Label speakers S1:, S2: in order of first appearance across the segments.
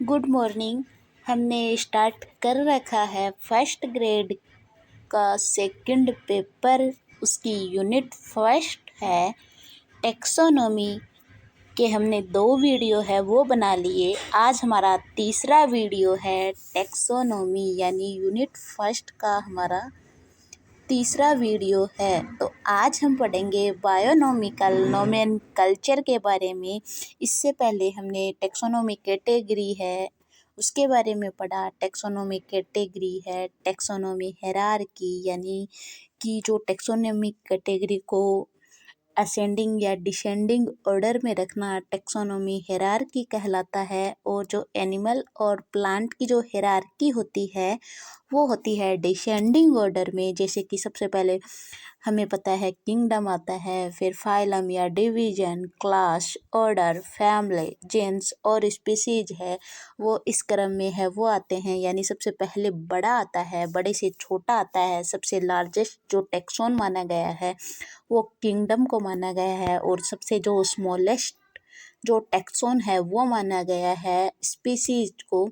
S1: Good morning. हमने start कर रखा है फर्स्ट ग्रेड का सेकंड पेपर। उसकी यूनिट फर्स्ट है टेक्सोनॉमी के। हमने 2 वीडियो है वो बना लिए। आज हमारा तीसरा वीडियो है टेक्सोनॉमी यानी यूनिट फर्स्ट का हमारा तीसरा वीडियो है। तो आज हम पढ़ेंगे बायोनॉमिकल नोमेनकल्चर के बारे में। इससे पहले हमने टेक्सोनॉमी कैटेगरी है उसके बारे में पढ़ा। टेक्सोनॉमी कैटेगरी है टेक्सोनॉमी हायरार्की यानी कि जो टेक्सोनॉमी कैटेगरी को असेंडिंग या डिसेंडिंग ऑर्डर में रखना टेक्सोनॉमी हायरार्की कहलाता है। और जो एनिमल और प्लांट की जो हायरार्की होती है वो होती है डिसेंडिंग ऑर्डर में। जैसे कि सबसे पहले हमें पता है किंगडम आता है, फिर फाइलम या division, class, order, family, genus और स्पीसीज है वो इस क्रम में है वो आते हैं। यानी सबसे पहले बड़ा आता है, बड़े से छोटा आता है। सबसे लार्जेस्ट जो टेक्सोन माना गया है वो किंगडम को माना गया है और सबसे जो स्मॉलेस्ट जो टेक्सोन है वो माना गया है स्पीसीज को।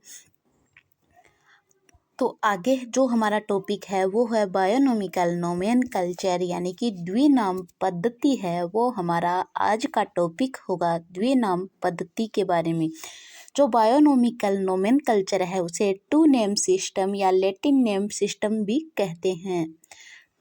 S1: तो आगे जो हमारा टॉपिक है वो है बायोनॉमिकल नोमेनकल्चर यानी कि द्विनाम पद्धति है वो हमारा आज का टॉपिक होगा द्विनाम पद्धति के बारे में। जो बायोनॉमिकल नोमेनकल्चर है उसे टू नेम सिस्टम या लैटिन नेम सिस्टम भी कहते हैं।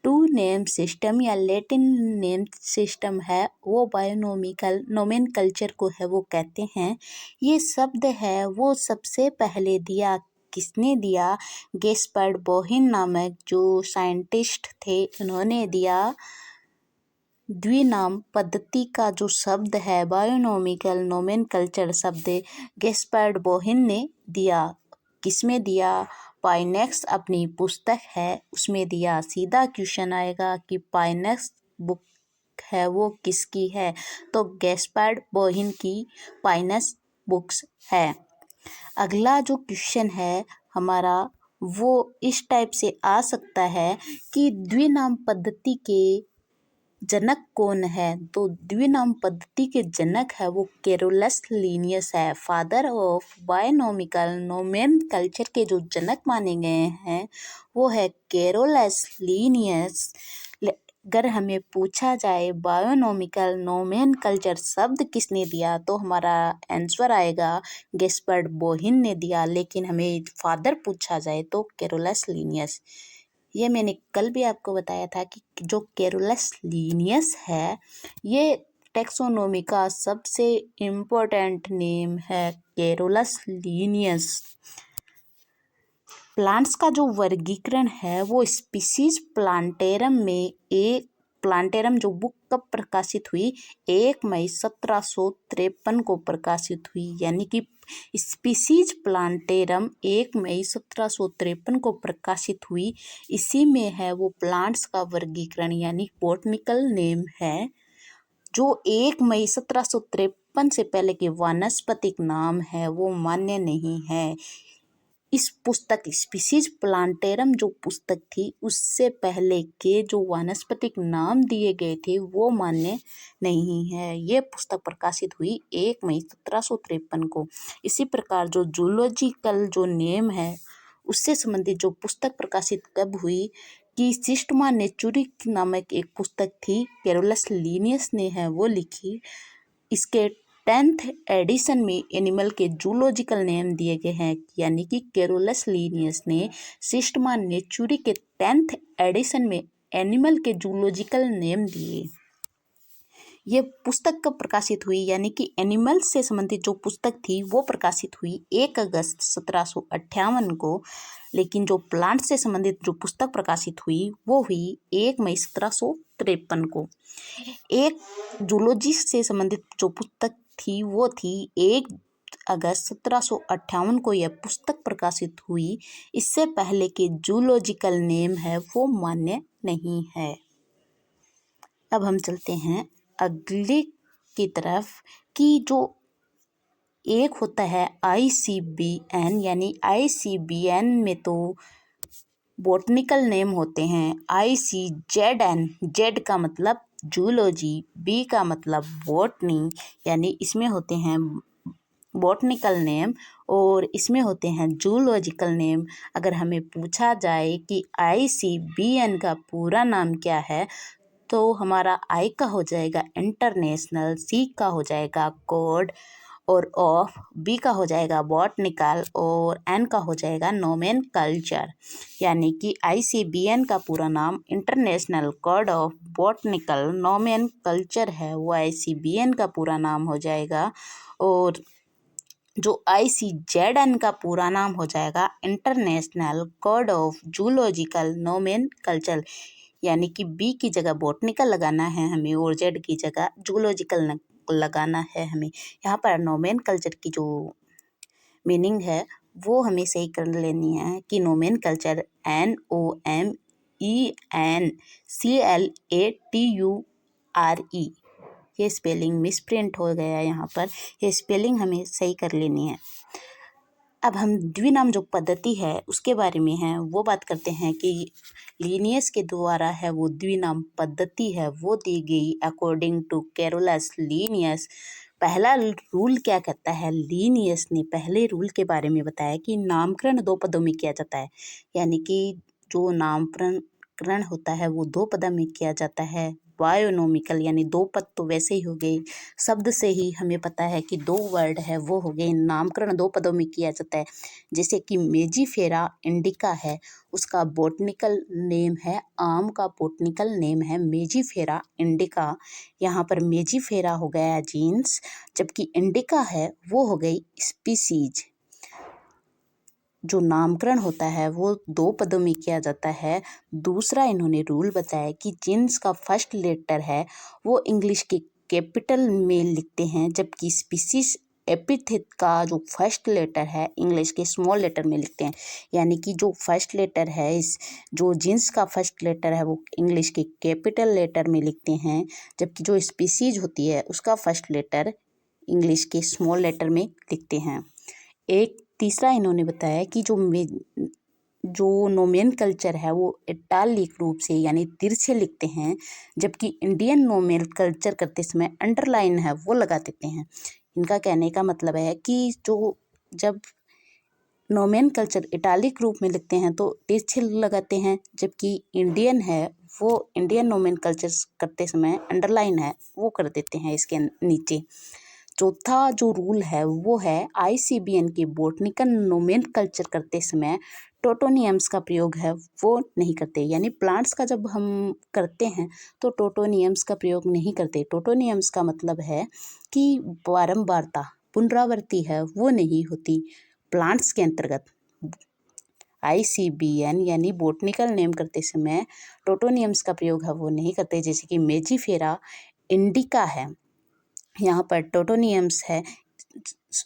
S1: टू नेम सिस्टम या लैटिन नेम सिस्टम है वो बायोनॉमिकल नोमेनकल्चर को है वो कहते हैं। ये शब्द है वो सबसे पहले दिया किसने दिया? गेस्पर्ड बोहिन नामक जो साइंटिस्ट थे उन्होंने दिया। द्विनाम पद्धति का जो शब्द है बायोनॉमिकल नोमेनकल्चर शब्द गेस्पर्ड बोहिन ने दिया। किसमें दिया? पाइनेक्स अपनी पुस्तक है उसमें दिया। सीधा क्वेश्चन आएगा कि पाइनेक्स बुक है वो किसकी है? तो गेस्पर्ड बोहिन की पाइनेक्स बुक्स है। अगला जो क्वेश्चन है हमारा वो इस टाइप से आ सकता है कि द्विनाम पद्धति के जनक कौन है? तो द्विनाम पद्धति के जनक है वो कैरोलस लीनियस है। फादर ऑफ बायोनॉमिकल नोमेनकल्चर के जो जनक माने गए हैं वो है कैरोलस लीनियस। अगर हमें पूछा जाए बायोनॉमिकल नोमेनकल्चर शब्द किसने दिया तो हमारा आंसर आएगा गेस्पर्ड बोहिन ने दिया। लेकिन हमें फादर पूछा जाए तो कैरोलस लीनियस। ये मैंने कल भी आपको बताया था कि जो कैरोलस लीनियस है ये टेक्सोनोमी का सबसे इम्पोर्टेंट नेम है कैरोलस लीनियस। प्लांट्स का जो वर्गीकरण है वो स्पीसीज प्लांटेरम में एक प्लांटेरम जो बुक कब प्रकाशित हुई? 1 मई 1753 को प्रकाशित हुई। यानी कि स्पीसीज प्लांटेरम 1 मई 1753 को प्रकाशित हुई। इसी में है वो प्लांट्स का वर्गीकरण यानी बॉटनिकल नेम है। जो 1 मई 1753 से पहले के वानस्पतिक नाम है वो मान्य नहीं है। इस पुस्तक स्पीसीज प्लांटेरम जो पुस्तक थी उससे पहले के जो वानस्पतिक नाम दिए गए थे वो मान्य नहीं है। ये पुस्तक प्रकाशित हुई 1 मई 1753 को। इसी प्रकार जो जूलॉजिकल जो नेम है उससे संबंधित जो पुस्तक प्रकाशित कब हुई कि सिस्टमा नेचुरी नामक एक पुस्तक थी कैरोलस लीनियस ने है वो लिखी। इसके 10th एडिशन में एनिमल के जूलॉजिकल नेम दिए गए हैं। यानी कि कैरोलस लीनियस ने सिस्टमा नेचुरी के 10th एडिशन में एनिमल के जूलॉजिकल नेम दिए। ये पुस्तक कब प्रकाशित हुई? यानी कि एनिमल से संबंधित जो पुस्तक थी वो प्रकाशित हुई 1 अगस्त 1758 को। लेकिन जो प्लांट से संबंधित जो पुस्तक प्रकाशित हुई वो हुई 1 मई 1753 को। एक जूलॉजी से संबंधित जो पुस्तक थी वो थी 1 अगस्त 1758 को यह पुस्तक प्रकाशित हुई। इससे पहले के जूलॉजिकल नेम है वो मान्य नहीं है। अब हम चलते हैं अगले की तरफ कि जो एक होता है ICBN यानी ICBN में तो बॉटनिकल नेम होते हैं। ICZN जेड का मतलब जूलॉजी, बी का मतलब बॉटनी यानी इसमें होते हैं बॉटनिकल नेम। और इसमें होते हैं जूलॉजिकल नेम। अगर हमें पूछा जाए कि ICBN का पूरा नाम क्या है, तो हमारा I का हो जाएगा इंटरनेशनल, C का हो जाएगा कोड और ऑफ, B का हो जाएगा बॉटनिकल और N का हो जाएगा नोमेनकल्चर। यानी कि ICBN का पूरा नाम international code of botanical nomenclature है, वो ICBN का पूरा नाम हो जाएगा। और जो ICZN का पूरा नाम हो जाएगा international code of zoological nomenclature. यानी कि बी की जगह बॉटनिकल लगाना है हमें और जेड की जगह जूलॉजिकल लगाना है हमें। यहाँ पर नोमेनकल्चर की जो मीनिंग है वो हमें सही कर लेनी है कि नोमेनकल्चर NOMENCLATURE, ये स्पेलिंग मिसप्रिंट हो गया है यहाँ पर, ये स्पेलिंग हमें सही कर लेनी है। अब हम द्विनाम जो पद्धति है उसके बारे में है वो बात करते हैं कि लीनियस के द्वारा है वो द्विनाम पद्धति है वो दी गई अकॉर्डिंग टू कैरोलस लीनियस। पहला रूल क्या कहता है, लीनियस ने पहले रूल के बारे में बताया कि नामकरण 2 पदों में किया जाता है। यानी कि जो नामकरण होता है वो 2 पदों में किया जाता है। बायोनोमिकल यानी 2 पद तो वैसे ही हो गए, शब्द से ही हमें पता है कि 2 वर्ड है वो हो गए। नामकरण 2 पदों में किया जाता है। जैसे कि मेजीफेरा इंडिका है, उसका बॉटनिकल नेम है, आम का बॉटनिकल नेम है मेजीफेरा इंडिका। यहाँ पर मेजीफेरा हो गया जीन्स, जबकि इंडिका है वो हो गई स्पीसीज। जो नामकरण होता है वो 2 पदों में किया जाता है। दूसरा इन्होंने रूल बताया कि जीन्स का फर्स्ट लेटर है वो इंग्लिश के कैपिटल में लिखते हैं, जबकि स्पीसीज एपिथेट का जो फर्स्ट लेटर है इंग्लिश के स्मॉल लेटर में लिखते हैं। यानी कि जो फर्स्ट लेटर है जो जीन्स का फर्स्ट लेटर है वो इंग्लिश के कैपिटल लेटर में लिखते हैं, जबकि जो स्पीसीज होती है उसका फर्स्ट लेटर इंग्लिश के स्मॉल लेटर में लिखते हैं। एक तीसरा इन्होंने बताया कि जो नोमेनकल्चर है वो इटालिक रूप से यानी तिरछे लिखते हैं, जबकि इंडियन नोमेनकल्चर करते समय अंडरलाइन है वो लगा देते हैं। इनका कहने का मतलब है कि जब नोमेनकल्चर इटालिक रूप में लिखते हैं तो तिरछे लगाते हैं, जबकि इंडियन है वो इंडियन नोमेनकल्चर करते समय अंडरलाइन है वो कर देते हैं इसके नीचे। चौथा जो रूल है वो है ICBN के बॉटनिकल नोमेनकल्चर करते समय टोटोनियम्स का प्रयोग है वो नहीं करते। यानी प्लांट्स का जब हम करते हैं तो टोटोनियम्स का प्रयोग नहीं करते। टोटोनियम्स का मतलब है कि बारंबारता, पुनरावृत्ति है वो नहीं होती प्लांट्स के अंतर्गत। ICBN यानी बॉटनिकल नेम करते समय टोटोनियम्स का प्रयोग है वो नहीं करते। जैसे कि मेजीफेरा इंडिका है, यहाँ पर टोटोनियम्स है,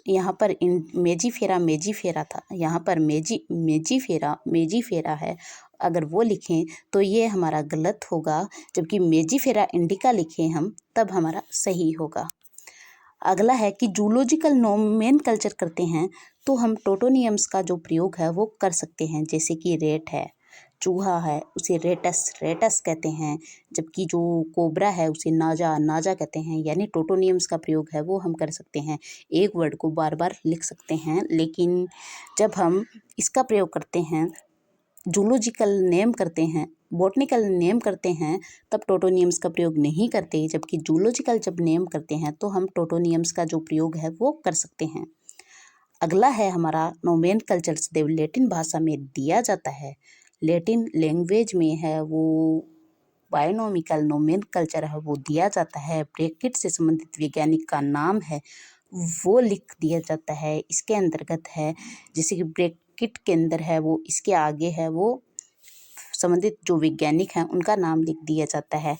S1: यहाँ पर मेजीफेरा था, यहाँ पर मेजीफेरा है। अगर वो लिखें तो ये हमारा गलत होगा, जबकि मेजीफेरा इंडिका लिखें हम तब हमारा सही होगा। अगला है कि जूलॉजिकल नोमेनकल्चर करते हैं तो हम टोटोनियम्स का जो प्रयोग है वो कर सकते हैं। जैसे कि रेट है, चूहा है, उसे रेटस कहते हैं, जबकि जो कोबरा है उसे नाजा कहते हैं। यानी टोटोनियम्स का प्रयोग है वो हम कर सकते हैं। एक वर्ड को बार बार लिख सकते हैं, लेकिन जब हम इसका प्रयोग करते हैं, जूलॉजिकल नेम करते हैं, बॉटनिकल नेम करते हैं, तब टोटोनियम्स का प्रयोग नहीं करते। जबकि जूलॉजिकल जब नेम करते हैं तो हम टोटोनियम्स का जो प्रयोग है वो कर सकते हैं। अगला है हमारा नोमेनकल्चर सदैव लैटिन भाषा में दिया जाता है। लैटिन लैंग्वेज में है वो बायोनोमिकल नोमेनकल्चर है वो दिया जाता है। ब्रैकेट से संबंधित वैज्ञानिक का नाम है वो लिख दिया जाता है। इसके अंतर्गत है जैसे कि ब्रैकेट के अंदर है वो इसके आगे है वो संबंधित जो वैज्ञानिक हैं उनका नाम लिख दिया जाता है।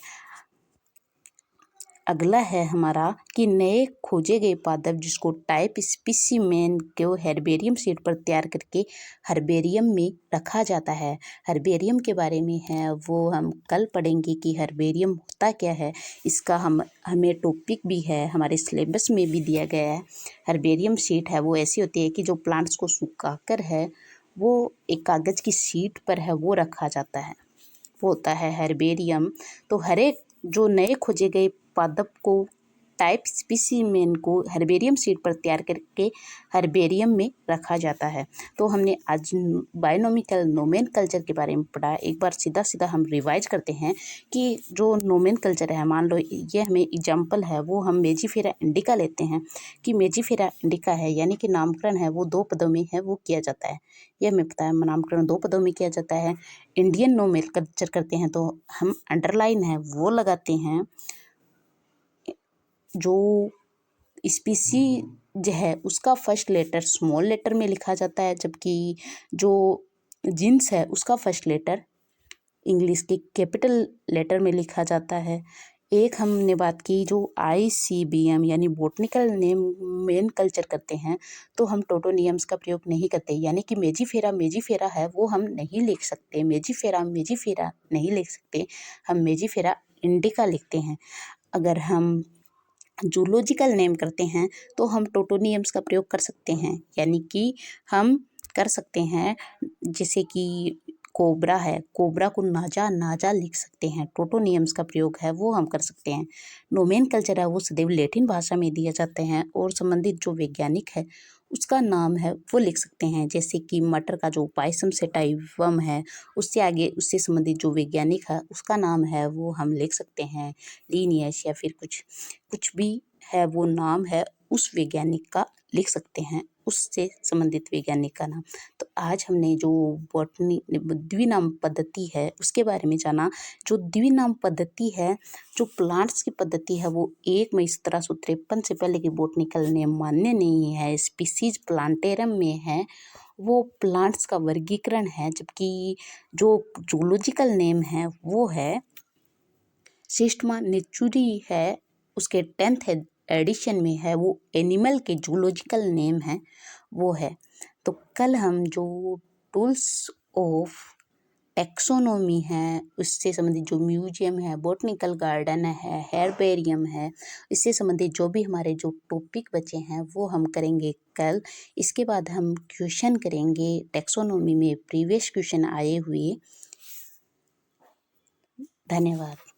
S1: अगला है हमारा कि नए खोजे गए पादप जिसको टाइप स्पेसिमेन को हर्बेरियम शीट पर तैयार करके हर्बेरियम में रखा जाता है। हर्बेरियम के बारे में है वो हम कल पढ़ेंगे कि हर्बेरियम होता क्या है। इसका हमें टॉपिक भी है, हमारे सिलेबस में भी दिया गया है। हर्बेरियम शीट है वो ऐसी होती है कि जो प्लांट्स को सुखाकर है वो एक कागज़ की शीट पर है वो रखा जाता है, वो होता है हर्बेरियम। तो हर एक जो नए खोजे गए पादप को टाइप स्पेसिमेन को हर्बेरियम सीट पर तैयार करके हर्बेरियम में रखा जाता है। तो हमने आज बायोनॉमिकल नोमेनकल्चर के बारे में पढ़ा। एक बार सीधा सीधा हम रिवाइज करते हैं कि जो नोमेनकल्चर है, मान लो ये हमें एग्जाम्पल है, वो हम मेजिफेरा इंडिका लेते हैं कि मेजिफेरा इंडिका है, यानी कि नामकरण है वो 2 पदों में है, वो किया जाता है। यह हमें पता है, नामकरण 2 पदों में किया जाता है। इंडियन नोमेनकल्चर करते हैं तो हम अंडरलाइन है वो लगाते हैं। जो स्पीसीज है उसका फर्स्ट लेटर स्मॉल लेटर में लिखा जाता है, जबकि जो जीन्स है उसका फर्स्ट लेटर इंग्लिश के कैपिटल लेटर में लिखा जाता है। एक हमने बात की जो ICBM यानी बोटनिकल नेम मेन कल्चर करते हैं तो हम टोटोनियम्स का प्रयोग नहीं करते, यानी कि मेजिफेरा है वो हम नहीं लिख सकते, मेजिफेरा नहीं लिख सकते, हम मेजिफेरा इंडिका लिखते हैं। अगर हम जूलॉजिकल नेम करते हैं तो हम टोटोनियम्स का प्रयोग कर सकते हैं, यानी कि हम कर सकते हैं, जैसे कि कोबरा है, कोबरा को नाजा लिख सकते हैं, टोटोनियम्स का प्रयोग है वो हम कर सकते हैं। नोमेनकल्चर है वो सदैव लैटिन भाषा में दिए जाते हैं और संबंधित जो वैज्ञानिक है उसका नाम है वो लिख सकते हैं, जैसे कि मटर का जो पायसम सेटाइवम है उससे आगे उससे संबंधित जो वैज्ञानिक है उसका नाम है वो हम लिख सकते हैं। लीनियस या फिर कुछ भी है वो नाम है उस वैज्ञानिक का लिख सकते हैं, उससे संबंधित वैज्ञानिक का नाम। तो आज हमने जो बॉटनी द्विनाम पद्धति है उसके बारे में जाना। जो द्विनाम पद्धति है, जो प्लांट्स की पद्धति है वो 1 मई 1753 से पहले की बॉटनिकल नेम मान्य नहीं है, स्पीसीज प्लांटेरम में है, वो प्लांट्स का वर्गीकरण है। जबकि जो जूलॉजिकल नेम है वो है सिस्टमा नेचुरी है, उसके 10th एडिशन में है, वो एनिमल के जूलॉजिकल नेम है वो है। तो कल हम जो टूल्स ऑफ टैक्सोनॉमी है उससे संबंधित जो म्यूजियम है, बॉटनिकल गार्डन है, हेर्बेरियम है, इससे संबंधित जो भी हमारे जो टॉपिक बचे हैं वो हम करेंगे कल। इसके बाद हम क्वेश्चन करेंगे टैक्सोनॉमी में प्रीवियस क्वेश्चन आए हुए। धन्यवाद।